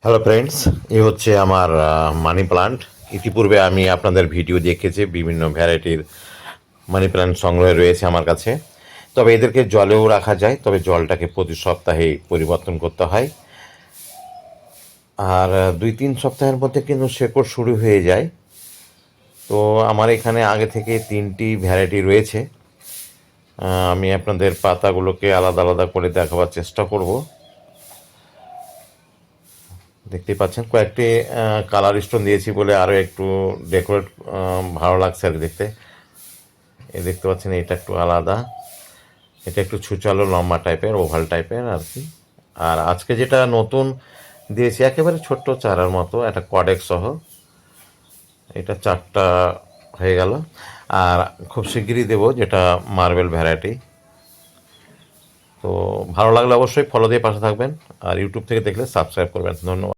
Hello friends, এই হচ্ছে আমার মানি প্লান্ট। ইতিপূর্বে আমি আপনাদের ভিডিও দেখেছি, বিভিন্ন ভ্যারাইটির মানি প্লান্ট সংগ্রহে রয়েছে আমার কাছে। তবে এদেরকে জলেও রাখা যায়, তবে জলটাকে প্রতি সপ্তাহে পরিবর্তন করতে হয়। আর 2-3 সপ্তাহের মধ্যে কিন্তু শেকড় শুরু হয়ে যায়। তো আমার এখানে আগে থেকে 3টি ভ্যারাইটি রয়েছে। আমি আপনাদের পাতাগুলোকে আলাদা আলাদা করে দেখাবার চেষ্টা করব। দেখতেই পাচ্ছেন কয়েকটি কালার স্টোন দিয়েছি বলে আরও একটু ডেকোরেট ভালো লাগছে আর কি দেখতে। এই দেখতে পাচ্ছেন এটা একটু আলাদা, এটা একটু ছুচালো লম্বা টাইপের, ওভাল টাইপের আর কি। আর আজকে যেটা নতুন দিয়েছি একেবারে ছোট্ট চারার মতো, একটা কডেক্স সহ, এটা 4টা হয়ে গেল। আর খুব শিগগিরই দেবো যেটা মার্বেল ভ্যারাইটি। তো ভালো লাগলে অবশ্যই ফলো দিয়ে পাশে থাকবেন, আর ইউটিউব থেকে দেখলে সাবস্ক্রাইব করবেন। ধন্যবাদ।